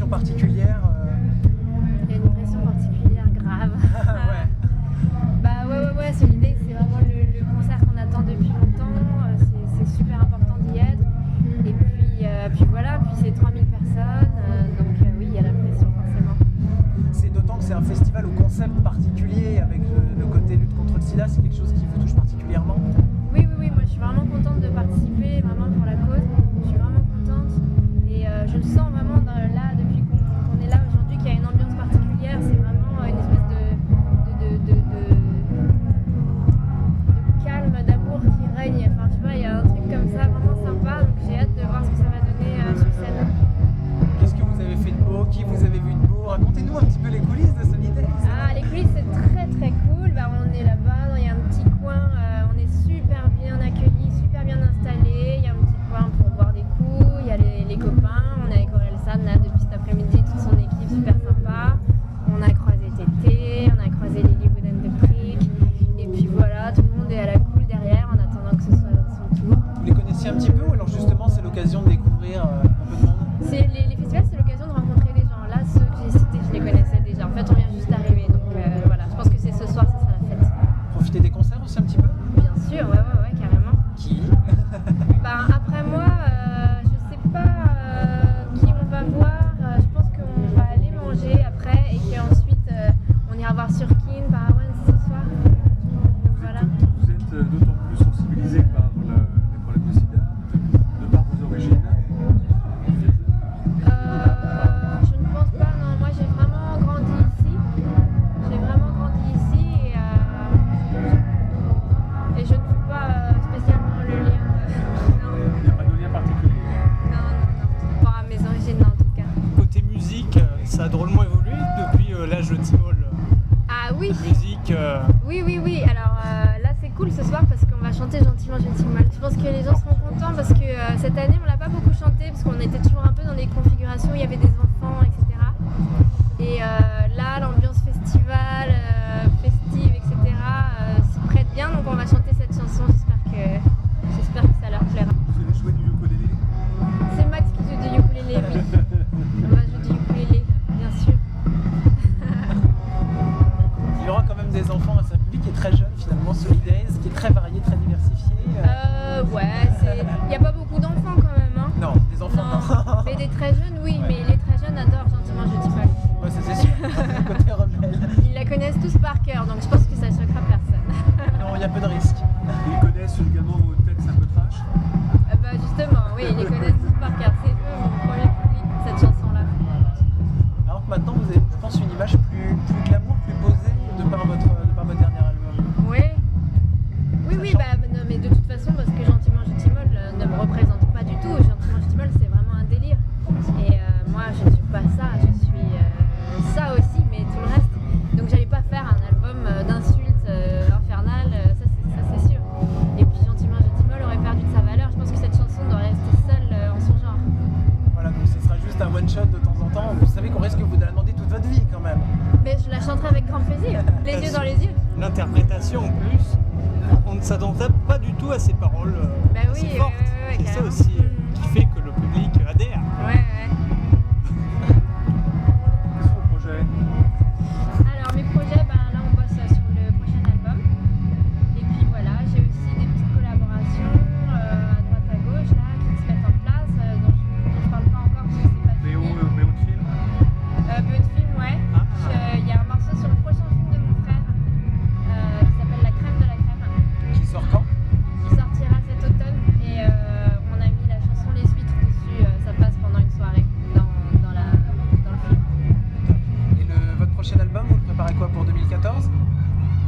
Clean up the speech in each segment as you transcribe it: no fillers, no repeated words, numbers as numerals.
pression particulière Il y a une pression particulière grave. Ouais. Ouais, Solidays, c'est vraiment le concert qu'on attend depuis longtemps. C'est super important d'y être. Et puis voilà, puis c'est 3000 personnes. Donc oui, il y a la pression forcément. C'est d'autant que c'est un festival au concept particulier avec le côté lutte contre le sida, c'est quelque chose qui vous touche particulièrement. Oui, moi je suis vraiment contente de participer, vraiment pour la cause. Je suis vraiment contente. Et je le sens vraiment là, depuis qu'on est là aujourd'hui, qu'il y a une ambiance particulière. C'est vraiment une espèce de calme, d'amour qui règne. Enfin, je sais pas, il y a un truc comme ça vraiment sympa. Donc j'ai hâte de voir ce que ça va donner sur scène. Qu'est-ce que vous avez fait de beau? Qui vous avez vu de beau? Racontez-nous un petit peu les coulisses de Solidays. Ah, les coulisses, c'est très très cool. On est là-bas, il y a un petit coin, on est super bien accueillis, super bien installés. Il y a un petit coin pour boire des coups, il y a les copains. On est avec Orelsan là depuis cet après-midi, toute son équipe super sympa. On a croisé Tété, on a croisé Lily Wooden de Prick. Et puis voilà, tout le monde est à la cool derrière en attendant que ce soit son tour. Vous les connaissiez un petit peu ou alors justement c'est l'occasion de découvrir un peu de monde? Les festivals, c'est l'occasion de rencontrer des gens. Là, ceux que j'ai cités, je les connaissais déjà. En fait, on vient juste d'arriver. Donc voilà, je pense que c'est ce soir, ça sera la fête. Profiter des concerts aussi un petit peu? Bien sûr, ouais, carrément. Qui? Après moi, je sais pas qui on va voir. Je pense qu'on va aller manger après et qu'ensuite on ira voir Surkin par Awan ce soir. Donc voilà. Vous êtes d'autant plus sensibilisé par les problèmes de sida, de par vos origines. Je ne pense pas, non. Moi j'ai vraiment grandi ici. Et je ne fais pas spécialement le lien. Non. Il n'y a pas de lien particulier. Non. Par rapport à mes origines, en tout cas. Côté musique, ça a drôlement évolué depuis l'âge de Timol. Ah oui. Musique. Oui. Alors là c'est cool ce soir parce qu'on va chanter gentiment mal. Je pense que les gens seront contents parce que cette année on l'a pas beaucoup chanté parce qu'on était toujours un peu dans des configurations où il y avait des enfants, etc. Et là l'ambiance festival, festive, etc. s'y prête bien, donc on va chanter cette chanson. J'espère que ça leur plaira. Vous allez jouer du ukulélé? C'est Max qui joue du ukulélé, oui. On va jouer du ukulélé, bien sûr. Il y aura quand même des enfants, c'est un public qui est très jeune finalement, Solidays, qui est très varié, très diversifié. Il n'y a pas beaucoup d'enfants quand même. Hein. Non, des enfants non. Mais des très jeunes, oui, mais les très jeunes adorent gentiment je dis mal. Ouais, ça c'est sûr, côté rebelle. Ils la connaissent tous par cœur, donc je pense que ça ne choquera personne. Non, il y a peu de risques. Ils connaissent également vos textes un peu trash? Justement, oui, ils les connaissent tous par cœur. C'est eux mon premier public, cette chanson-là. Alors que maintenant vous avez, je pense, une image plus glamour, plus posée de par votre dernier album. Oui, non, mais de toute façon, parce que Gentiment je Timol ne me représente pas du tout. Gentiment je Timol, c'est vraiment un délire. Et moi, je ne suis pas ça, je suis ça aussi, mais tout le reste. Donc, j'allais pas faire un album d'insultes infernales, ça c'est sûr. Et puis, Gentiment je Timol aurait perdu de sa valeur. Je pense que cette chanson doit rester seule en son genre. Voilà, donc ce sera juste un one shot de temps en temps. Vous savez qu'on risque de vous la demander toute votre vie quand même. Mais je la chanterai avec grand plaisir, les yeux dans les yeux. L'interprétation en plus, on ne s'attendait pas du tout à ces paroles Oui, si fortes. C'est ça carrément. aussi qui fait que le public adhère. Ouais. Quels sont vos projets? Alors mes projets, là on bosse sur le prochain album. Et puis voilà, j'ai aussi des petites collaborations à droite à gauche là qui se mettent en place, dont je parle pas encore parce que c'est pas BO fini. de film? Peu de films, ouais. Il y a un morceau sur le prochain film de mon frère qui s'appelle La crème de la crème, Qui sort quand? qui sortira cet automne. Et on a mis la chanson Les Huîtres dessus, ça passe pendant une soirée dans le film. Et votre prochain album, vous le préparez quoi pour 2014?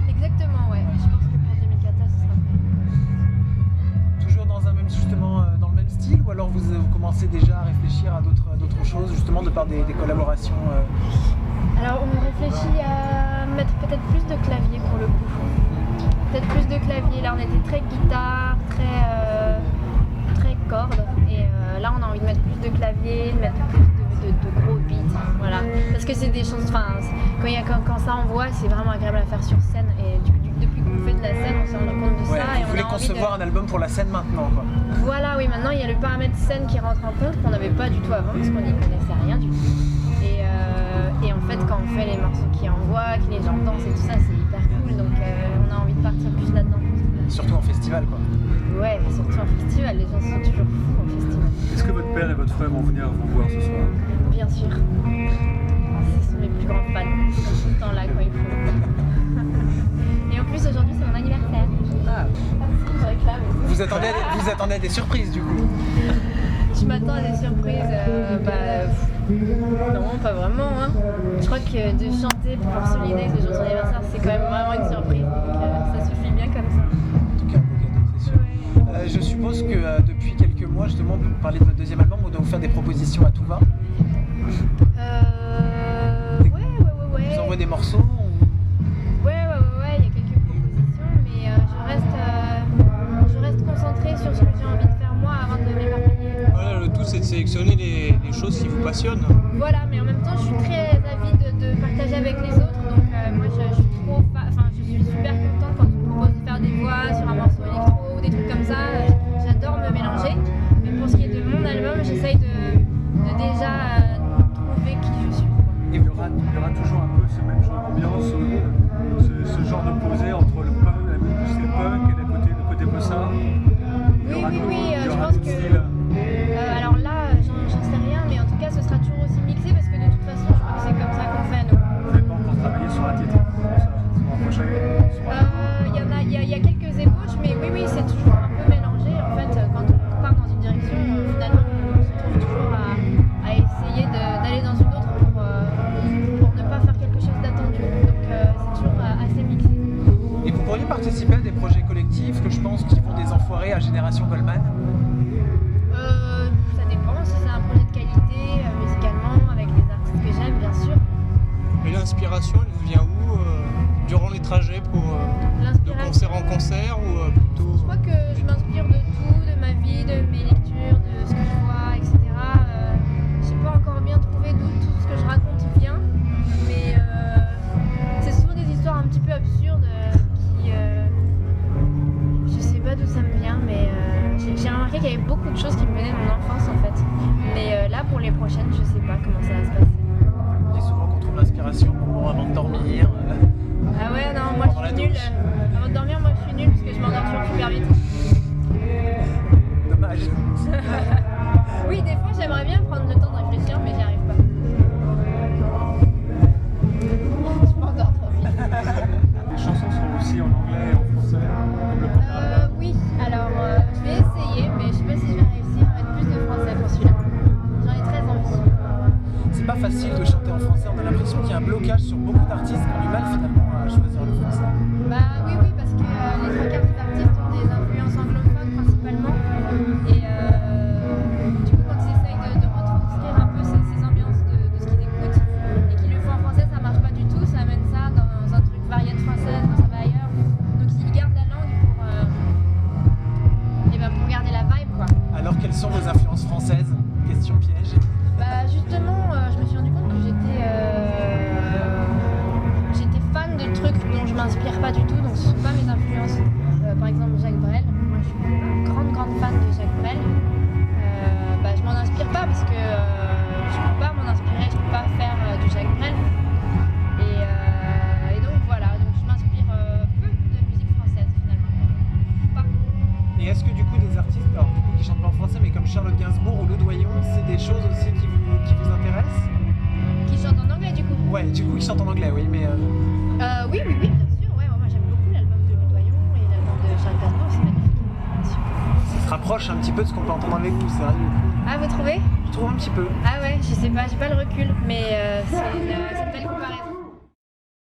Exactement, ouais. Je pense que pour 2014 ce sera prêt. Toujours dans dans le même style, ou alors vous commencez déjà à réfléchir à d'autres choses, justement de par des collaborations Alors on réfléchit à mettre peut-être plus de clavier pour le coup. Peut-être plus de clavier. Là on était très guitare, très cordes. Et là on a envie de mettre plus de clavier, de mettre plus de gros beats. Voilà. Parce que c'est des chansons. Quand ça envoie, c'est vraiment agréable à faire sur scène. Et depuis qu'on fait de la scène, on s'est rendu compte de ça. Et vous on voulez a envie concevoir un album pour la scène maintenant, quoi. Voilà, oui, maintenant il y a le paramètre scène qui rentre en compte, qu'on n'avait pas du tout avant, parce qu'on n'y connaissait rien du tout. Et en fait, quand on fait les morceaux qui envoient, que les gens dansent et tout ça, c'est hyper cool. Donc on a envie de partir plus là-dedans. Surtout en festival, quoi. Ouais, mais surtout en festival, les gens sont toujours fous en festival. Est-ce que votre père et votre frère vont venir vous voir ce soir? Bien sûr. Ce sont mes plus grands fans. Ils sont tout le temps là quand il faut. Et en plus, aujourd'hui, c'est mon anniversaire. Ah. Je réclame. Vous attendez à des surprises, du coup? Je m'attends à des surprises. Non, pas vraiment. Hein. Je crois que de chanter pour consolider le jour de son anniversaire, c'est quand même vraiment une surprise. Donc ça suffit bien comme ça. En tout cas, un beau cadeau, c'est sûr. Je suppose que depuis quelques mois, justement, pour parler de votre deuxième album, on doit vous faire des propositions à tout va. Ouais. On vous envoie des morceaux. Ouais, il y a quelques propositions, mais je reste concentrée sur ce que j'ai envie de faire moi avant de m'éparpiller. Voilà, le tout c'est de sélectionner les choses qui vous passionnent. Voilà, mais en même temps, je suis très avide de partager avec les autres, donc moi je suis super contente quand on me propose de faire des voix sur un morceau électro ou des trucs comme ça. J'adore me mélanger, mais pour ce qui est de mon album, j'essaye de déjà trouver qui je suis. Et il y aura toujours un peu ce même genre d'ambiance, ce genre de posé entre le punk, le punk et le côté bossa. Oui, je pense que... alors là, j'en sais rien, mais en tout cas, ce sera toujours aussi mixé parce que de toute façon, je crois que c'est comme ça qu'on fait, nous. Vous n'avez pas encore travaillé sur un titre sur un prochain Il y a quelques ébauches, mais oui, c'est toujours un peu mélangé. En fait, quand on part dans une direction, finalement, on se trouve toujours à essayer d'aller dans une autre pour ne pas faire quelque chose d'attendu. Donc, c'est toujours assez mixé. Et vous pourriez participer à des projets collectifs que je pense qui vont des enfoirés à Génération Goldman? Ça dépend, si c'est un projet de qualité, musicalement, avec les artistes que j'aime, bien sûr. Et l'inspiration, elle vous vient où durant les trajets de concert en concert ou plutôt... Je crois que je m'inspire de tout, de ma vie, de mes lectures, de ce que je vois, etc. Je n'ai pas encore bien trouvé d'où tout ce que je raconte vient, mais c'est souvent des histoires un petit peu absurdes qui... je sais pas d'où ça me vient, mais j'ai remarqué qu'il y avait beaucoup de choses qui me venaient de mon enfance en fait. Mais là, pour les prochaines, je sais pas comment ça va se passer. On dit souvent qu'on trouve l'inspiration avant de dormir. Ah ouais, non, moi je suis nulle. Avant de dormir, moi je suis nulle parce que je m'endors toujours super vite. Dommage. Oui, des fois j'aimerais bien prendre le temps de réfléchir, mais j'y arrive pas. Je m'endors trop vite. Les chansons sont aussi en anglais et en français, comme le premier album. Oui, alors je vais essayer, mais je sais pas si je vais réussir à mettre plus de français pour celui-là. J'en ai très envie. C'est pas facile de chanter en français, on a l'impression qu'il y a un blocage sur beaucoup d'artistes qui ont du mal finalement à choisir le français. Bah oui, parce que les trois quarts des artistes ont des influences anglophones principalement. Et du coup, quand ils essayent de retranscrire un peu ces ambiances de ce qu'ils écoutent et qu'ils le font en français, ça marche pas du tout. Ça amène ça dans un truc variété française quand ça va ailleurs. Donc ils gardent la langue pour garder la vibe, quoi. Alors quelles sont vos influences françaises? Question piège. Bah justement, je me suis rendu compte que j'étais fan de trucs dont je m'inspire pas du tout, donc ce sont pas mes influences. Par exemple Jacques Brel, moi je suis une grande fan de Jacques Brel. Je m'en inspire pas parce que je peux pas m'en inspirer, je peux pas faire du Jacques Brel. Et donc voilà, donc je m'inspire peu de musique française finalement. Pas. Et est-ce que du coup des artistes, alors du coup qui chantent pas en français, mais comme Charlotte Gainsbourg ou Le Doyon, c'est des choses aussi qui vous intéressent? Qui chantent en anglais du coup? Ouais, du coup qui chantent en anglais, oui, mais... Oui, bien sûr, ouais, moi j'aime beaucoup l'album de Le Doyon et l'album de Charlotte Gainsbourg, c'est magnifique, bien sûr. Ça se rapproche un petit peu de ce qu'on peut entendre avec vous, c'est vrai du coup. Ah, vous trouvez? Je trouve un petit peu. Ah ouais, je sais pas, j'ai pas le recul, mais c'est une belle comparaison.